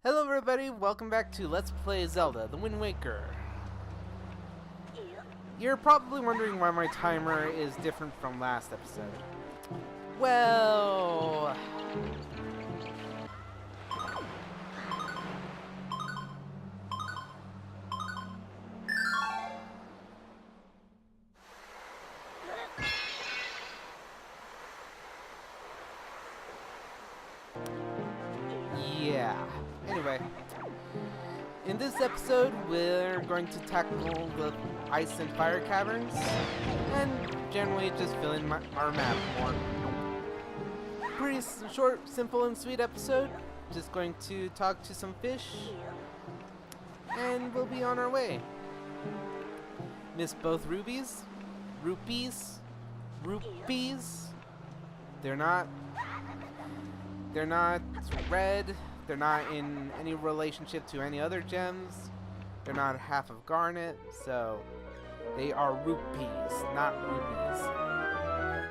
Hello everybody, welcome back to Let's Play Zelda, The Wind Waker. You're probably wondering why my timer is different from last episode. Well... yeah. Anyway, in this episode, we're going to tackle the ice and fire caverns, and generally just fill in our map more. Pretty short, simple, and sweet episode. Just going to talk to some fish, and we'll be on our way. Miss both rupees. They're not red. They're not in any relationship to any other gems. They're not half of garnet, so they are rupees, not rubies.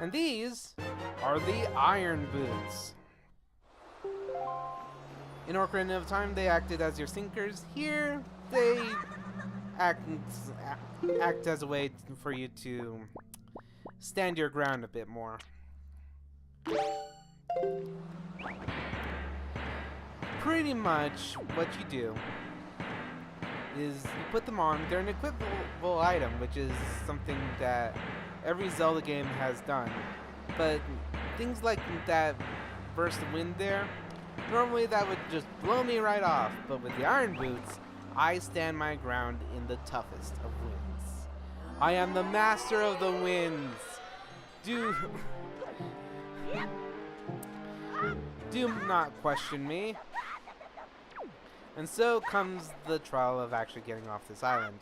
And these are the iron boots. In Ocarina of Time, they acted as your sinkers. Here, they act as a way for you to stand your ground a bit more. Pretty much what you do is you put them on. They're an equipable item, which is something that every Zelda game has done. But things like that burst of wind there, normally that would just blow me right off. But with the iron boots, I stand my ground in the toughest of winds. I am the master of the winds. Do not question me. And so comes the trial of actually getting off this island.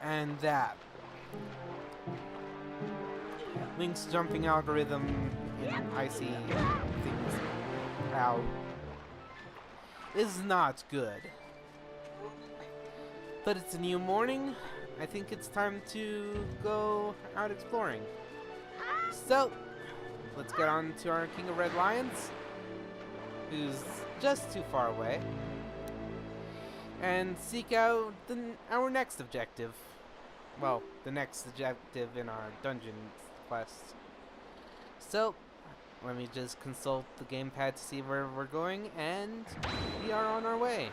And that Link's jumping algorithm in icy things out is not good. But it's a new morning. I think it's time to go out exploring. So, let's get on to our King of Red Lions, who's just too far away, and seek out our next objective. Well, the next objective in our dungeon quest. So, let me just consult the gamepad to see where we're going, and we are on our way.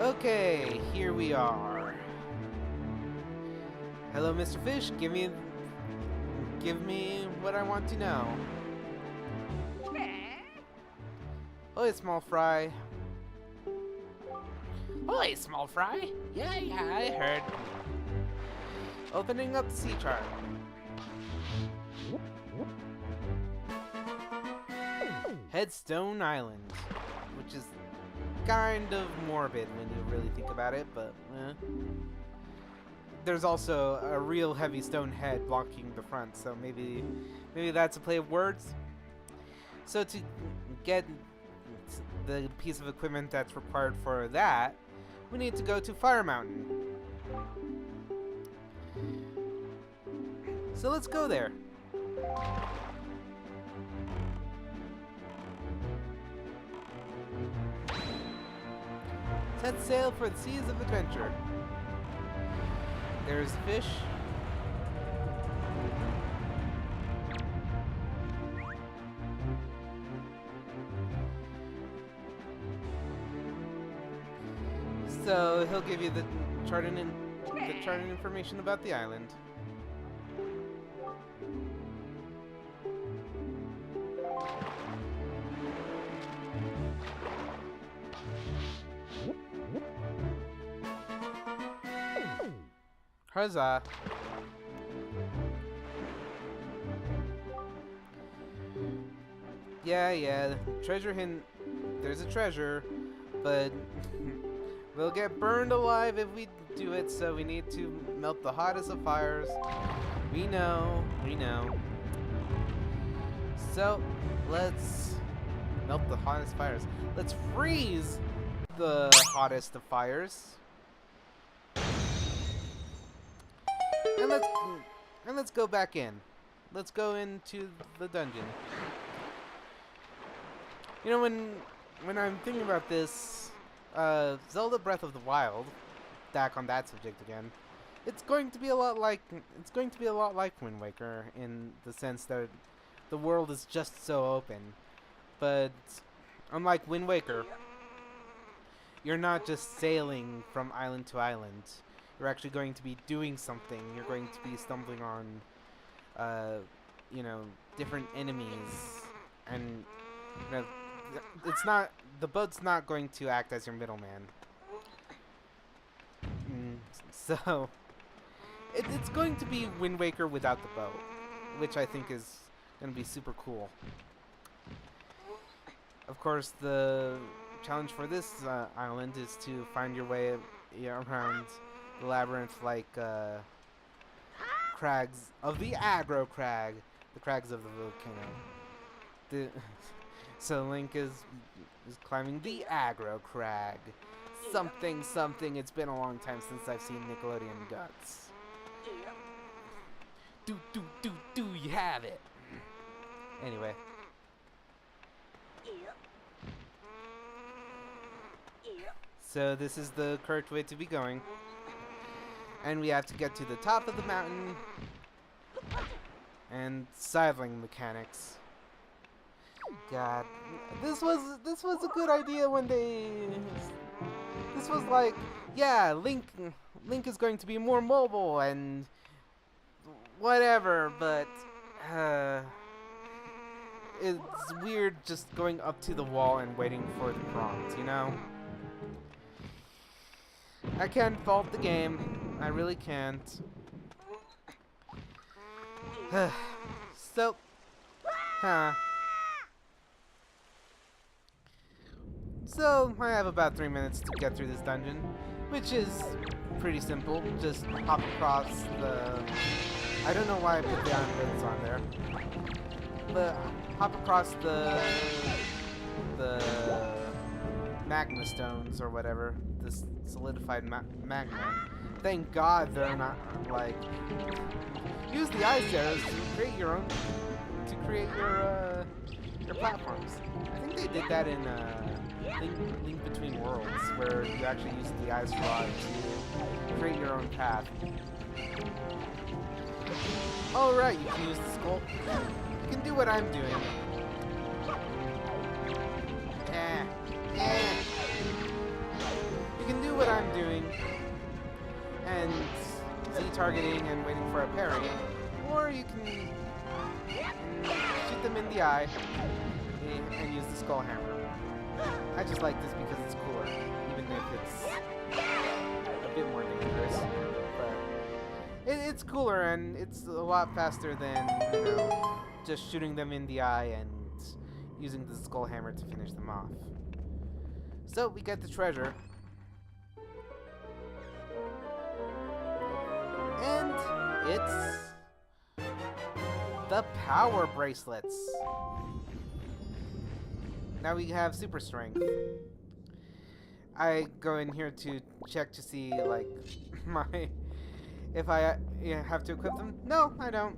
Okay, here we are. Hello, Mr. Fish. Give me what I want to know. Oi, small fry. Oi, small fry. Yeah, I heard. Opening up the sea chart. Headstone Island, which is kind of morbid when you really think about it, but there's also a real heavy stone head blocking the front, so maybe that's a play of words. So to get the piece of equipment that's required for that, we need to go to Fire Mountain. So let's go there. Set sail for the seas of adventure. There's the fish. So he'll give you the charting information about the island. Huzzah. Yeah, treasure hint. There's a treasure, but we'll get burned alive if we do it, so we need to melt the hottest of fires. We know. So, let's melt the hottest fires. Let's freeze the hottest of fires. And let's go back in. Let's go into the dungeon. You know, when I'm thinking about this, Zelda Breath of the Wild, back on that subject again, it's going to be a lot like Wind Waker in the sense that the world is just so open. But unlike Wind Waker, you're not just sailing from island to island. You're actually going to be doing something. You're going to be stumbling on, different enemies, and the boat's not going to act as your middleman. So it's going to be Wind Waker without the boat, which I think is going to be super cool. Of course, the challenge for this island is to find your way around the labyrinth like crags of the aggro crag, the crags of the volcano. So Link is climbing the aggro crag. Something. It's been a long time since I've seen Nickelodeon Guts. Do you have it? Anyway. So this is the correct way to be going. And we have to get to the top of the mountain. And sidling mechanics. God, this was a good idea when they. This was like, yeah, Link is going to be more mobile and whatever, but it's weird just going up to the wall and waiting for the prompt, you know? I can't fault the game. I really can't. So, So, I have about 3 minutes to get through this dungeon, which is pretty simple. Just hop across the... I don't know why I put the iron boots on there. But hop across the magma stones or whatever. This solidified magma. Thank God they're not, like... Use the ice arrows to create your own... to create your platforms. I think they did that in, Link Between Worlds, where you actually use the ice rod to create your own path. Oh right, you can use the skull. You can do what I'm doing. You can do what I'm doing, and Z-targeting and waiting for a parry, or you can shoot them in the eye and use the skull hammer. I just like this because it's cooler, even if it's a bit more dangerous. But it's cooler and it's a lot faster than, just shooting them in the eye and using the skull hammer to finish them off. So we get the treasure. And it's the power bracelets. Now we have super strength. I go in here to check to see, like, if I have to equip them. No, I don't.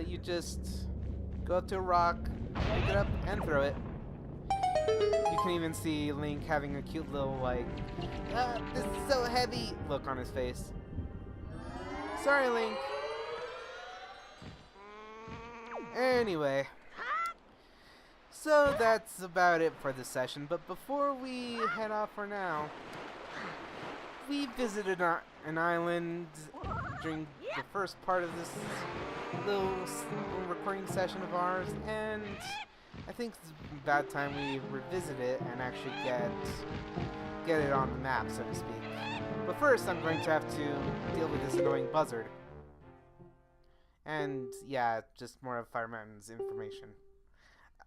You just go up to a rock, pick it up, and throw it. You can even see Link having a cute little, like, this is so heavy look on his face. Sorry, Link. Anyway. So that's about it for this session, but before we head off for now, we visited an island during the first part of this little recording session of ours, and I think it's about time we revisit it and actually get it on the map, so to speak. But first, I'm going to have to deal with this annoying buzzard. And yeah, just more of Fire Mountain's information.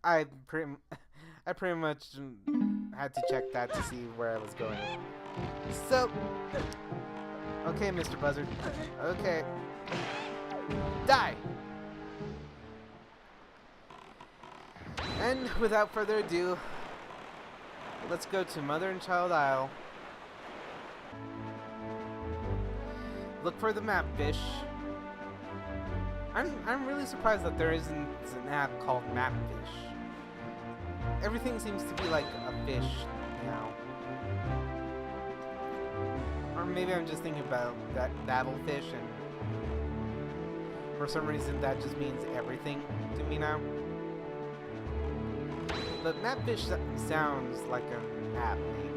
I pretty much had to check that to see where I was going. So, okay, Mr. Buzzard. Okay. Die! And without further ado, let's go to Mother and Child Isle. Look for the map, fish. I'm really surprised that there isn't an app called Mapfish. Everything seems to be like a fish now. Or maybe I'm just thinking about that Battlefish, and for some reason that just means everything to me now. But Mapfish sounds like an app name.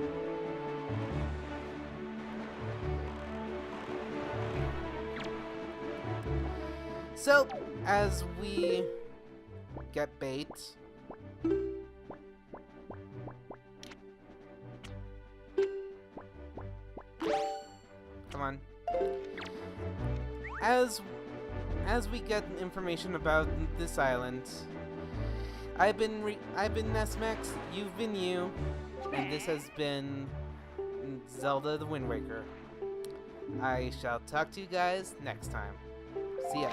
So, as we get bait, come on. As we get information about this island, I've been Nesmax, you've been you, and this has been Zelda the Wind Waker. I shall talk to you guys next time. See ya.